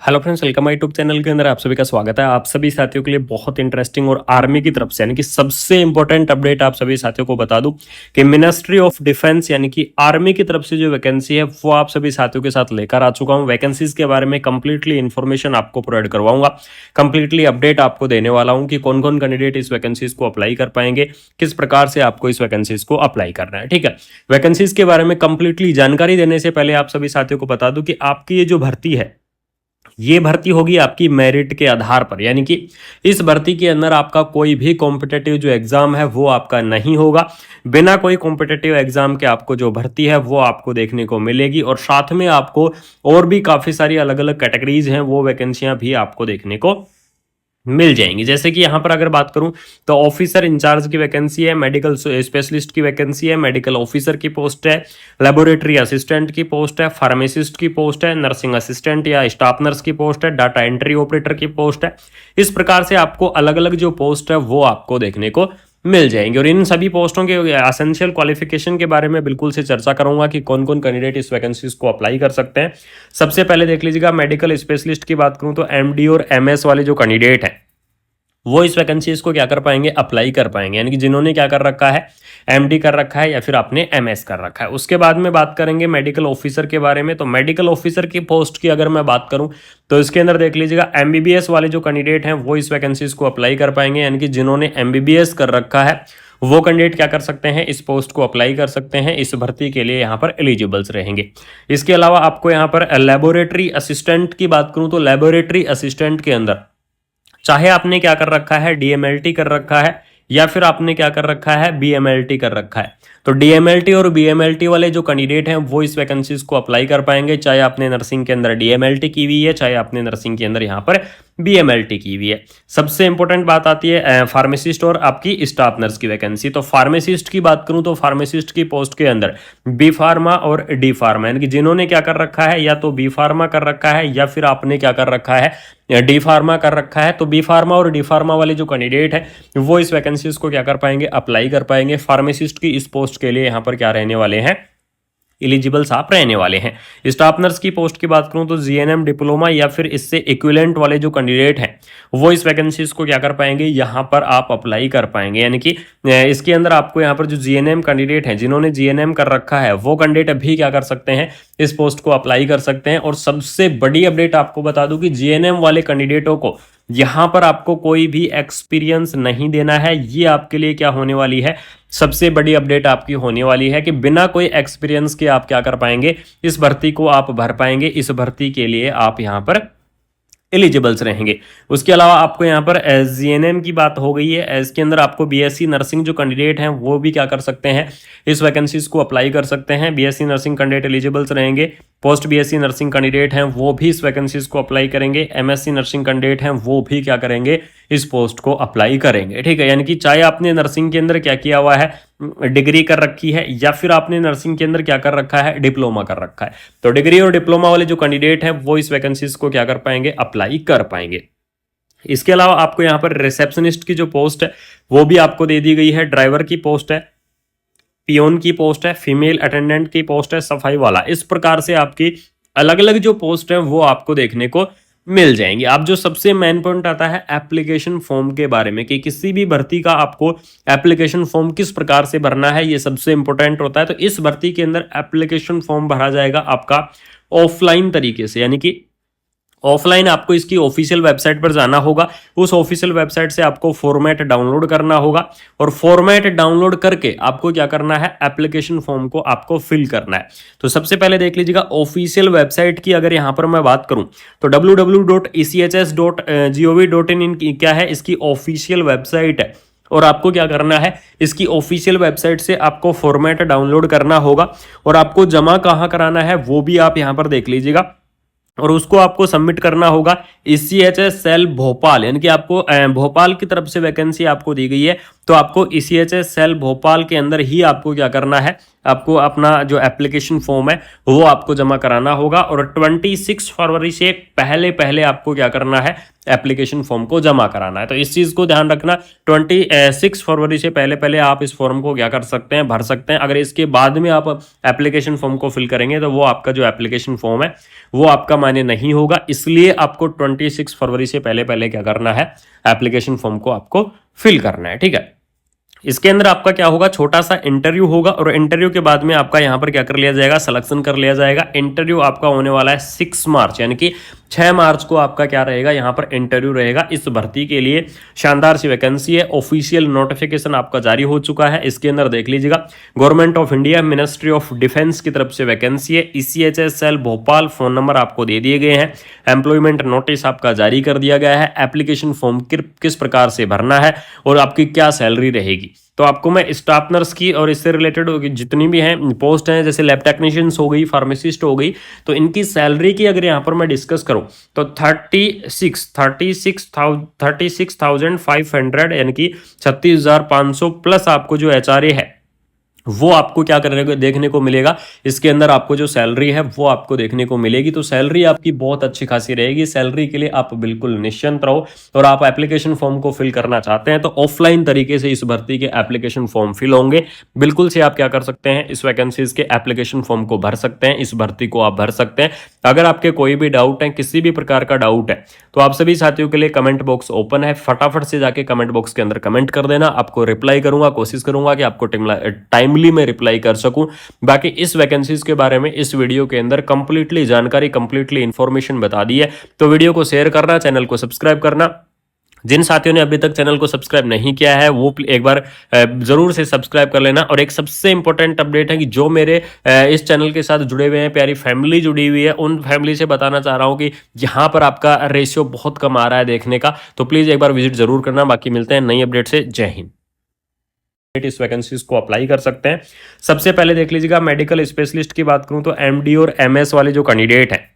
Hello friends, welcome my YouTube channel के अंदर आप सभी का स्वागत है। आप सभी साथियों के लिए बहुत इंटरेस्टिंग और आर्मी की तरफ से यानी कि सबसे इंपॉर्टेंट अपडेट आप सभी साथियों को बता दूं कि मिनिस्ट्री ऑफ डिफेंस यानी कि आर्मी की तरफ से जो वैकेंसी है वो आप सभी साथियों के साथ लेकर आ चुका हूं। वैकेंसीज के बारे में कंप्लीटली इन्फॉर्मेशन आपको प्रोवाइड करवाऊंगा, कंप्लीटली अपडेट आपको देने वाला हूं कि कौन कौन कैंडिडेट इस वैकेंसीज को अप्लाई कर पाएंगे, किस प्रकार से आपको इस वैकेंसीज को अप्लाई करना है। ठीक है, वैकेंसीज के बारे में कंप्लीटली जानकारी देने से पहले आप सभी साथियों को बता दूं कि आपकी ये जो भर्ती है ये भर्ती होगी आपकी मेरिट के आधार पर, यानी कि इस भर्ती के अंदर आपका कोई भी कॉम्पिटेटिव जो एग्जाम है वो आपका नहीं होगा। बिना कोई कॉम्पिटेटिव एग्जाम के आपको जो भर्ती है वो आपको देखने को मिलेगी और साथ में आपको और भी काफी सारी अलग अलग कैटेगरीज हैं वो वैकेंसियां भी आपको देखने को मिल जाएंगी। जैसे कि यहां पर अगर बात करूं तो ऑफिसर इंचार्ज की वैकेंसी है, मेडिकल स्पेशलिस्ट की वैकेंसी है, मेडिकल ऑफिसर की पोस्ट है, लेबोरेटरी असिस्टेंट की पोस्ट है, फार्मासिस्ट की पोस्ट है, नर्सिंग असिस्टेंट या स्टाफ नर्स की पोस्ट है, डाटा एंट्री ऑपरेटर की पोस्ट है। इस प्रकार से आपको अलग अलग जो पोस्ट है वो आपको देखने को मिल जाएंगे और इन सभी पोस्टों के एसेंशियल क्वालिफिकेशन के बारे में बिल्कुल से चर्चा करूंगा कि कौन कौन कैंडिडेट इस वैकेंसीज को अप्लाई कर सकते हैं। सबसे पहले देख लीजिएगा, मेडिकल स्पेशलिस्ट की बात करूं तो एमडी और एमएस वाले जो कैंडिडेट हैं वो इस वैकेंसीज को क्या कर पाएंगे, अप्लाई कर पाएंगे, यानी कि जिन्होंने क्या कर रखा है, एमडी कर रखा है या फिर आपने एमएस कर रखा है। उसके बाद में बात करेंगे मेडिकल ऑफिसर के बारे में। तो मेडिकल ऑफिसर की पोस्ट की अगर मैं बात करूं तो इसके अंदर देख लीजिएगा, एमबीबीएस वाले जो कैंडिडेट हैं वो इस वैकेंसीज को अप्लाई कर पाएंगे, यानी कि जिन्होंने एमबीबीएस कर रखा है वो कैंडिडेट क्या कर सकते हैं, इस पोस्ट को अप्लाई कर सकते हैं, इस भर्ती के लिए यहाँ पर एलिजिबल्स रहेंगे। इसके अलावा आपको यहाँ पर लेबोरेटरी असिस्टेंट की बात करूं तो लेबोरेटरी असिस्टेंट के अंदर चाहे आपने क्या कर रखा है, डीएमएलटी कर रखा है या फिर आपने क्या कर रखा है, बीएमएलटी कर रखा है, तो डीएमएलटी और बीएमएलटी वाले जो कैंडिडेट हैं वो इस वैकेंसीज को अप्लाई कर पाएंगे, चाहे आपने नर्सिंग के अंदर डीएमएलटी की हुई है, चाहे आपने नर्सिंग के अंदर यहाँ पर बीएमएलटी की हुई है। सबसे इंपॉर्टेंट बात आती है फार्मासिस्ट और आपकी स्टाफ नर्स की वैकेंसी। तो फार्मासिस्ट की बात करूं तो फार्मासिस्ट की पोस्ट के अंदर बी फार्मा और डी फार्मा, यानी कि जिन्होंने क्या कर रखा है, या तो बी फार्मा कर रखा है या फिर आपने क्या कर रखा है, डी फार्मा कर रखा है, तो बी फार्मा और डी फार्मा वाले जो कैंडिडेट है वो इस वैकेंसीज को क्या कर पाएंगे, अप्लाई कर पाएंगे। फार्मासिस्ट की इस पोस्ट के लिए यहाँ पर क्या रहने वाले हैं, एलिजिबल्स आप रहने वाले हैं। स्टाफ नर्स की पोस्ट की बात करूं तो जीएनएम डिप्लोमा या फिर इससे इक्विवेलेंट वाले जो कैंडिडेट हैं वो इस वैकेंसीज को क्या कर पाएंगे, यहां पर आप अप्लाई कर पाएंगे, यानी कि इसके अंदर आपको यहां पर जो जीएनएम कैंडिडेट हैं जिन्होंने जीएनएम कर रखा है वो कैंडिडेट अभी क्या कर सकते हैं, इस पोस्ट को अप्लाई कर सकते हैं। और सबसे बड़ी अपडेट आपको बता दूं कि जीएनएम वाले कैंडिडेटों को यहां पर आपको कोई भी एक्सपीरियंस नहीं देना है। ये आपके लिए क्या होने वाली है, सबसे बड़ी अपडेट आपकी होने वाली है कि बिना कोई एक्सपीरियंस के आप क्या कर पाएंगे, इस भर्ती को आप भर पाएंगे, इस भर्ती के लिए आप यहां पर एलिजिबल्स रहेंगे। उसके अलावा आपको यहाँ पर जीएनएम की बात हो गई है, इसके अंदर आपको बीएससी नर्सिंग जो कैंडिडेट हैं वो भी क्या कर सकते हैं, इस वैकेंसीज को अप्लाई कर सकते हैं। बीएससी नर्सिंग कैंडिडेट एलिजिबल्स रहेंगे, पोस्ट बीएससी नर्सिंग कैंडिडेट हैं वो भी इस वैकेंसीज को अप्लाई करेंगे, एमएससी नर्सिंग कैंडिडेट हैं वो भी क्या करेंगे, इस पोस्ट को अप्लाई करेंगे। ठीक है, यानी कि चाहे आपने नर्सिंग के अंदर क्या किया हुआ है, डिग्री कर रखी है, या फिर आपने नर्सिंग के अंदर क्या कर रखा है, डिप्लोमा कर रखा है, तो डिग्री और डिप्लोमा वाले जो कैंडिडेट हैं वो इस वैकेंसीज को क्या कर पाएंगे, अप्लाई कर पाएंगे। इसके अलावा आपको यहाँ पर रिसेप्शनिस्ट की जो पोस्ट है वो भी आपको दे दी गई है, ड्राइवर की पोस्ट है, पियोन की पोस्ट है, फीमेल अटेंडेंट की पोस्ट है, सफाई वाला। इस प्रकार से आपकी अलग अलग जो पोस्ट है वो आपको देखने को मिल जाएंगे। अब जो सबसे मेन पॉइंट आता है एप्लीकेशन फॉर्म के बारे में कि किसी भी भर्ती का आपको एप्लीकेशन फॉर्म किस प्रकार से भरना है, ये सबसे इंपॉर्टेंट होता है। तो इस भर्ती के अंदर एप्लीकेशन फॉर्म भरा जाएगा आपका ऑफलाइन तरीके से, यानी कि ऑफलाइन आपको इसकी ऑफिशियल वेबसाइट पर जाना होगा, उस ऑफिशियल वेबसाइट से आपको फॉर्मेट डाउनलोड करना होगा और फॉर्मेट डाउनलोड करके आपको क्या करना है, एप्लीकेशन फॉर्म को आपको फिल करना है। तो सबसे पहले देख लीजिएगा ऑफिशियल वेबसाइट की अगर यहां पर मैं बात करूं तो www.echs.gov.in क्या है, इसकी ऑफिशियल वेबसाइट है और आपको क्या करना है, इसकी ऑफिशियल वेबसाइट से आपको फॉर्मेट डाउनलोड करना होगा और आपको जमा कहां कराना है वो भी आप यहां पर देख लीजिएगा और उसको आपको सबमिट करना होगा ECHS सेल भोपाल, यानी कि आपको भोपाल की तरफ से वैकेंसी आपको दी गई है तो आपको ईसीएचएस सेल भोपाल के अंदर ही आपको क्या करना है, आपको अपना जो एप्लीकेशन फॉर्म है वो आपको जमा कराना होगा और 26 फरवरी से पहले पहले आपको क्या करना है, एप्लीकेशन फॉर्म को जमा कराना है। तो इस चीज को ध्यान रखना, 26 फरवरी से पहले पहले आप इस फॉर्म को क्या कर सकते हैं, भर सकते हैं। अगर इसके बाद में आप एप्लीकेशन फॉर्म को फिल करेंगे तो वो आपका जो एप्लीकेशन फॉर्म है वो आपका मान्य नहीं होगा, इसलिए आपको 26 फरवरी से पहले पहले क्या करना है, एप्लीकेशन फॉर्म को आपको फिल करना है। ठीक है, इसके अंदर आपका क्या होगा, छोटा सा इंटरव्यू होगा और इंटरव्यू के बाद में आपका यहां पर क्या कर लिया जाएगा, सिलेक्शन कर लिया जाएगा। इंटरव्यू आपका होने वाला है 6 मार्च, यानी कि 6 मार्च को आपका क्या रहेगा, यहां पर इंटरव्यू रहेगा। इस भर्ती के लिए शानदार सी वैकेंसी है, ऑफिशियल नोटिफिकेशन आपका जारी हो चुका है। इसके अंदर देख लीजिएगा, government of India ministry of defence की तरफ से वैकेंसी है। ECHS cell Bhopal, phone number आपको दे दिए गए हैं, एम्प्लॉयमेंट नोटिस आपका जारी कर दिया गया है, एप्लीकेशन फॉर्म किस प्रकार से भरना है और आपकी क्या सैलरी रहेगी। तो आपको मैं स्टाफ नर्स की और इससे रिलेटेड जितनी भी हैं पोस्ट हैं, जैसे लैब टेक्नीशियंस हो गई, फार्मासिस्ट हो गई, तो इनकी सैलरी की अगर यहाँ पर मैं डिस्कस करूं तो 36,500 यानी कि 36,500 प्लस आपको जो एचआरए है वो आपको क्या करने देखने को मिलेगा। इसके अंदर आपको जो सैलरी है वो आपको देखने को मिलेगी। तो सैलरी आपकी बहुत अच्छी खासी रहेगी। सैलरी के लिए आप बिल्कुल निश्चिंत रहो। और आप एप्लीकेशन फॉर्म को फिल करना चाहते हैं तो ऑफलाइन तरीके से इस भर्ती के एप्लीकेशन फॉर्म फिल होंगे। बिल्कुल से आप क्या कर सकते हैं, इस वैकेंसीज के एप्लीकेशन फॉर्म को भर सकते हैं, इस भर्ती को आप भर सकते हैं। अगर आपके कोई भी डाउट है, किसी भी प्रकार का डाउट है, तो आप सभी साथियों के लिए कमेंट बॉक्स ओपन है। फटाफट से जाके कमेंट बॉक्स के अंदर कमेंट कर देना, आपको रिप्लाई करूंगा, कोशिश करूंगा कि आपको टाइमली में रिप्लाई कर सकूं। बाकी इस वैकेंसीज के बारे में इस वीडियो के अंदर कंप्लीटली जानकारी, कंप्लीटली इंफॉर्मेशन बता दी है। तो वीडियो को शेयर करना, चैनल को सब्सक्राइब करना। जिन साथियों ने अभी तक चैनल को सब्सक्राइब नहीं किया है वो एक बार जरूर से सब्सक्राइब कर लेना। और एक सबसे इंपॉर्टेंट अपडेट है कि जो मेरे इस चैनल के साथ जुड़े हुए हैं, प्यारी फैमिली जुड़ी हुई है, उन फैमिली से बताना चाह रहा हूं कि यहाँ पर आपका रेशियो बहुत कम आ रहा है देखने का। तो प्लीज एक बार विजिट जरूर करना। बाकी मिलते हैं नई अपडेट से। जय हिंद। इस वैकेंसीज को अप्लाई कर सकते हैं। सबसे पहले देख लीजिएगा, मेडिकल स्पेशलिस्ट की बात करूं तो एमडी और एमएस वाले जो कैंडिडेट हैं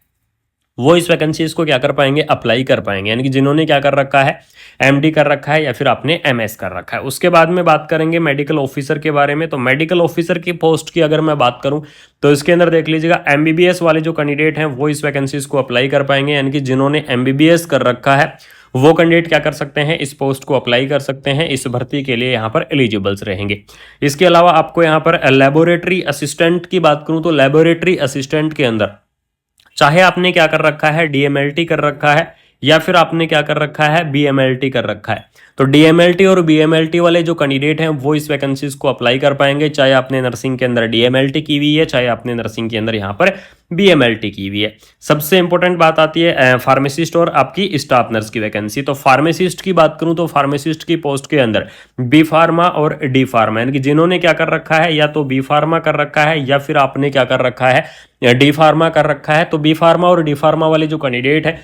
वो इस वैकेंसीज को क्या कर पाएंगे, अप्लाई कर पाएंगे। यानी कि जिन्होंने क्या कर रखा है, एमडी कर रखा है या फिर आपने एमएस कर रखा है। उसके बाद में बात करेंगे मेडिकल ऑफिसर के बारे में। तो मेडिकल ऑफिसर की पोस्ट की अगर मैं बात करूं तो इसके अंदर देख लीजिएगा, एमबीबीएस वाले जो कैंडिडेट हैं वो इस वैकेंसीज को अप्लाई कर पाएंगे। यानी कि जिन्होंने एमबीबीएस कर रखा है वो कैंडिडेट क्या कर सकते हैं, इस पोस्ट को अप्लाई कर सकते हैं। इस भर्ती के लिए यहाँ पर एलिजिबल्स रहेंगे। इसके अलावा आपको यहाँ पर लेबोरेटरी असिस्टेंट की बात करूं तो लेबोरेटरी असिस्टेंट के अंदर चाहे आपने क्या कर रखा है, डीएमएलटी कर रखा है या फिर आपने क्या कर रखा है, बीएमएलटी कर रखा है, तो डीएमएलटी और बीएमएलटी वाले जो कैंडिडेट हैं वो इस वैकेंसीज को अप्लाई कर पाएंगे। चाहे आपने नर्सिंग के अंदर डीएमएलटी की हुई है, चाहे आपने नर्सिंग के अंदर यहाँ पर बीएमएलटी की हुई है। सबसे इंपॉर्टेंट बात आती है फार्मासिस्ट और आपकी स्टाफ नर्स की वैकेंसी। तो फार्मासिस्ट की बात करूं तो फार्मासिस्ट की पोस्ट के अंदर बी फार्मा और डी फार्मा, यानी कि जिन्होंने क्या कर रखा है, या तो बी फार्मा कर रखा है या फिर आपने क्या कर रखा है, डी फार्मा कर रखा है। तो बी फार्मा और डी फार्मा वाले जो कैंडिडेट है